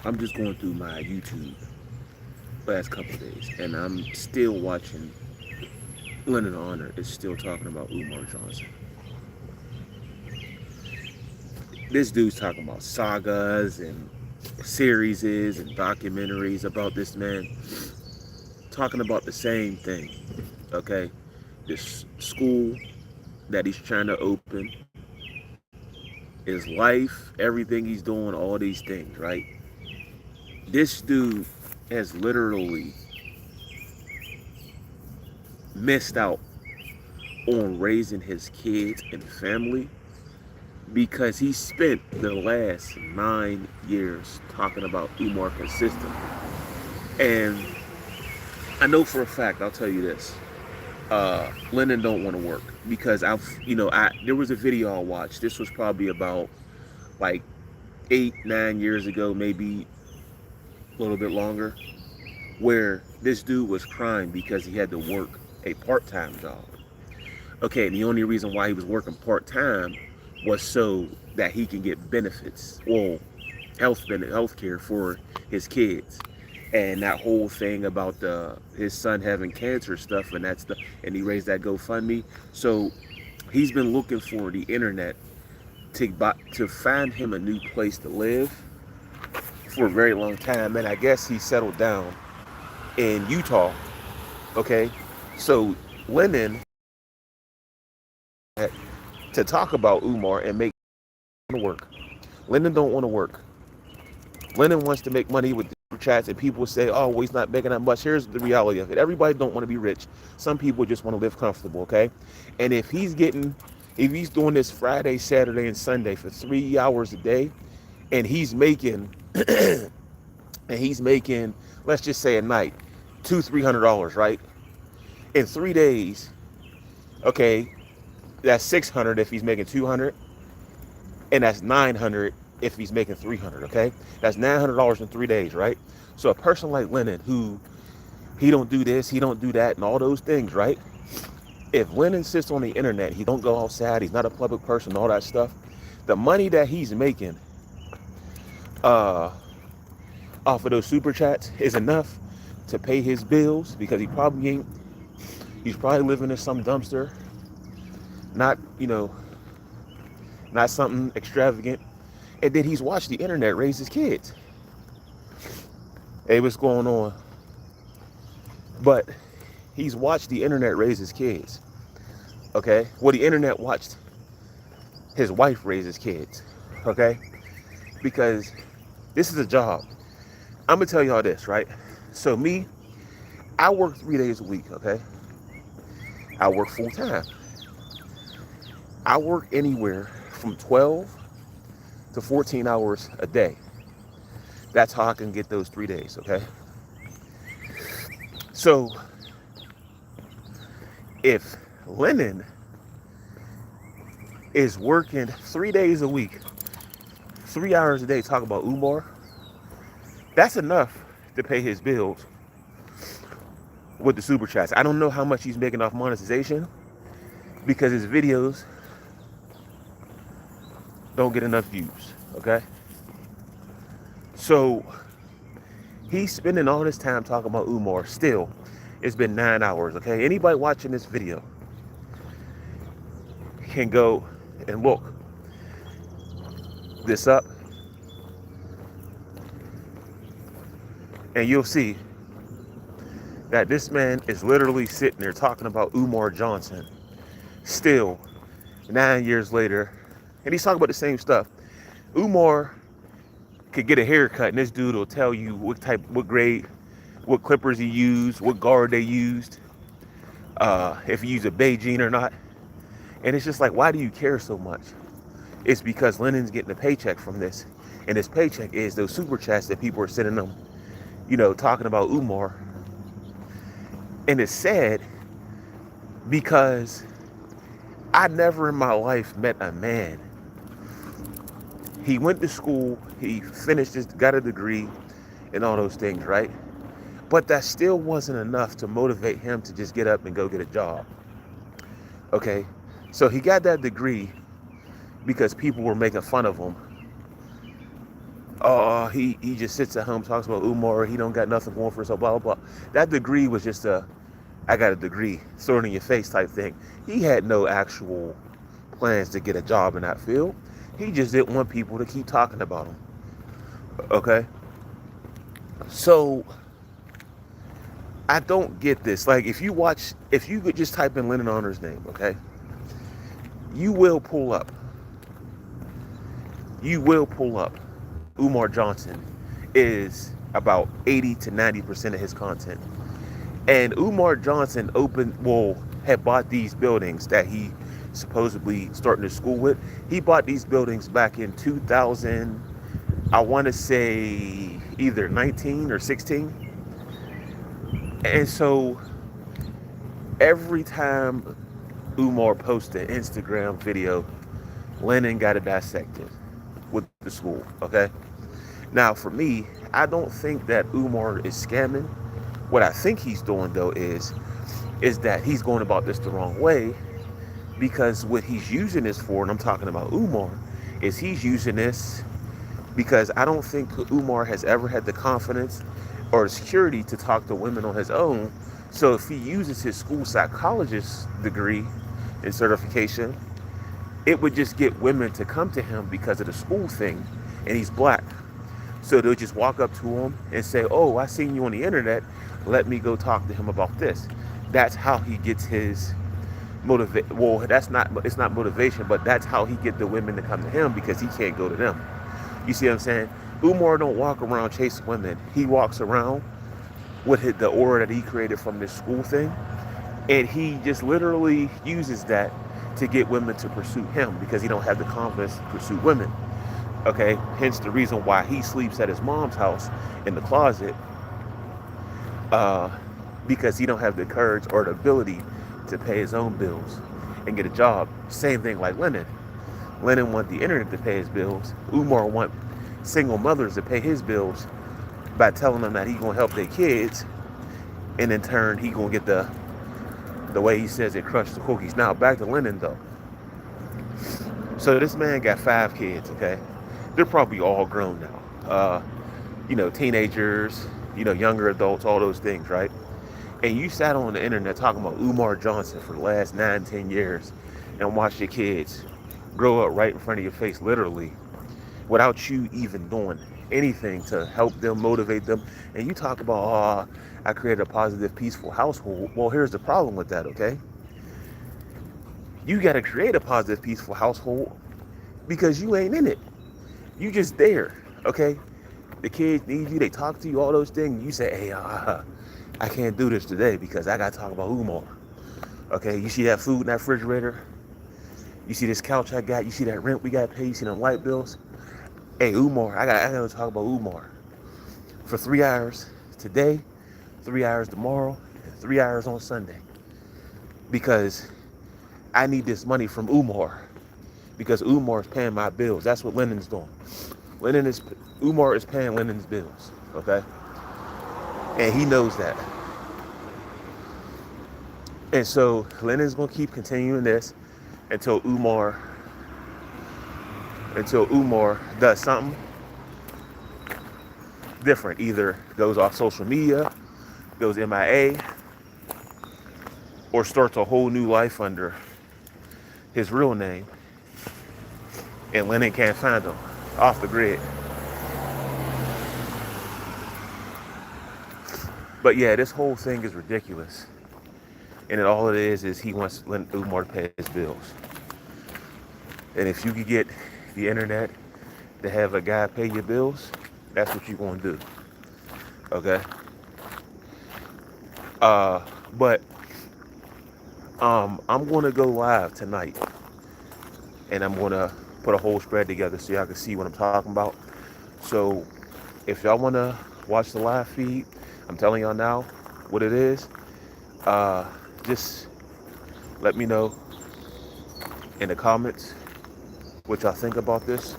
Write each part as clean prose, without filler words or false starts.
I'm just going through my YouTube last couple of days, and I'm still watching. Lenon Honor is still talking about Umar Johnson. This dude's talking about sagas and series and documentaries about this man, talking about the same thing. Okay, this school that he's trying to open, his life, everything he's doing, all these things, right? This dude has literally missed out on raising his kids and family because he spent the last 9 years talking about Umar consistently. And I know for a fact, I'll tell you this, Lenon don't want to work because there was a video I watched. This was probably about like 8, 9 years ago, maybe a little bit longer, where this dude was crying because he had to work a part-time job. Okay, and the only reason why he was working part-time was so that he can get benefits, well, health care for his kids. And that whole thing about his son having cancer stuff, and that's the and he raised that GoFundMe. So he's been looking for the internet to find him a new place to live for a very long time, and I guess he settled down in Utah. Okay, so Lenon to talk about Umar and make work. Lenon don't want to work. Lenon wants to make money with the chats, and people say, "Oh, well, he's not making that much." Here's the reality of it: everybody don't want to be rich. Some people just want to live comfortable. Okay, and if he's doing this Friday, Saturday, and Sunday for 3 hours a day, and he's making, let's just say a night, $200-300, right? In 3 days, okay, that's 600 if he's making 200, and that's 900 if he's making 300. Okay, that's $900 in 3 days, right? So a person like Lenon, who he don't do this, he don't do that, and all those things, right? If Lenon sits on the internet, he don't go outside, he's not a public person, all that stuff. The money that he's making uh, off of those super chats is enough to pay his bills because he probably ain't. He's probably living in some dumpster, not not something extravagant. And then he's watched the internet raise his kids. Hey, what's going on? But he's watched the internet raise his kids. Okay? Well, the internet watched his wife raise his kids. Okay? Because this is a job. I'm gonna tell y'all this, right? So me, I work 3 days a week, okay? I work full time. I work anywhere from 12 to 14 hours a day. That's how I can get those 3 days, okay? So if Lenon is working 3 days a week, 3 hours a day, talking about Umar, that's enough to pay his bills with the super chats. I don't know how much he's making off monetization because his videos don't get enough views, okay? So he's spending all this time talking about Umar. Still, it's been 9 hours, okay? Anybody watching this video can go and look this up, and you'll see that this man is literally sitting there talking about Umar Johnson still 9 years later, and he's talking about the same stuff. Umar could get a haircut, and this dude will tell you what grade, what clippers he used, what guard they used, if he used a Beijing or not. And it's just like, why do you care so much? It's because Lennon's getting a paycheck from this, and his paycheck is those super chats that people are sending him, talking about Umar. And it's sad because I never in my life met a man. He went to school, he got a degree and all those things, right? But that still wasn't enough to motivate him to just get up and go get a job. Okay? So he got that degree because people were making fun of him he just sits at home, talks about Umar. He don't got nothing going for himself. Blah blah blah. That degree was just a I got a degree, throw it in your face type thing. He had no actual plans to get a job in that field. He just didn't want people to keep talking about him. Okay, so I don't get this. Like, if you could just type in Lenon Honor's name, okay, you will pull up. You will pull up. Umar Johnson is about 80 to 90% of his content. And Umar Johnson had bought these buildings that he supposedly starting to school with. He bought these buildings back in 2000, I want to say either 19 or 16. And so every time Umar posted an Instagram video, Lenon got it dissected with the school, okay? Now, for me, I don't think that Umar is scamming. What I think he's doing, though, is that he's going about this the wrong way, because what he's using this for, and I'm talking about Umar, is he's using this because I don't think Umar has ever had the confidence or the security to talk to women on his own. So if he uses his school psychologist degree and certification, it would just get women to come to him because of the school thing, and he's black. So they'll just walk up to him and say, "Oh, I seen you on the internet. Let me go talk to him about this." That's how he gets his motivate. Well, it's not motivation, but that's how he get the women to come to him, because he can't go to them. You see what I'm saying? Umar don't walk around chasing women. He walks around with the aura that he created from this school thing, and he just literally uses that to get women to pursue him, because he don't have the confidence to pursue women. Okay, hence the reason why he sleeps at his mom's house in the closet, because he don't have the courage or the ability to pay his own bills and get a job. Same thing like Lenon. Lenon want the internet to pay his bills. Umar want single mothers to pay his bills by telling them that he gonna help their kids, and in turn he gonna get the way he says it, crush the cookies. Now back to Lenon though. So this man got 5 kids, okay? They're probably all grown now. Teenagers, younger adults, all those things, right? And you sat on the internet talking about Umar Johnson for the last 9, 10 years and watched your kids grow up right in front of your face, literally, without you even doing anything to help them, motivate them. And you talk about, I created a positive, peaceful household. Well, here's the problem with that, okay? You got to create a positive, peaceful household because you ain't in it. You just there, okay? The kids need you, they talk to you, all those things. You say, hey, I can't do this today because I got to talk about Umar. Okay, you see that food in that refrigerator? You see this couch I got? You see that rent we got to pay? You see them light bills? Hey, Umar, I got to talk about Umar for 3 hours today, 3 hours tomorrow, and 3 hours on Sunday, because I need this money from Umar, because Umar is paying my bills. That's what Lenon's doing. Umar is paying Lenon's bills, okay? And he knows that. And so Lenon's gonna keep continuing this until Umar does something different. Either goes off social media, goes MIA, or starts a whole new life under his real name, and Lenon can't find him off the grid. But yeah, this whole thing is ridiculous. And all it is he wants Umar to pay his bills. And if you could get the internet to have a guy pay your bills, that's what you're going to do. Okay? But I'm going to go live tonight. And I'm going to put a whole spread together so y'all can see what I'm talking about. So if y'all want to watch the live feed, I'm telling y'all now what it is. Just let me know in the comments what y'all think about this.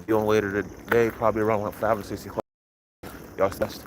Be on later today, probably around like 5 or 6 o'clock. Y'all best.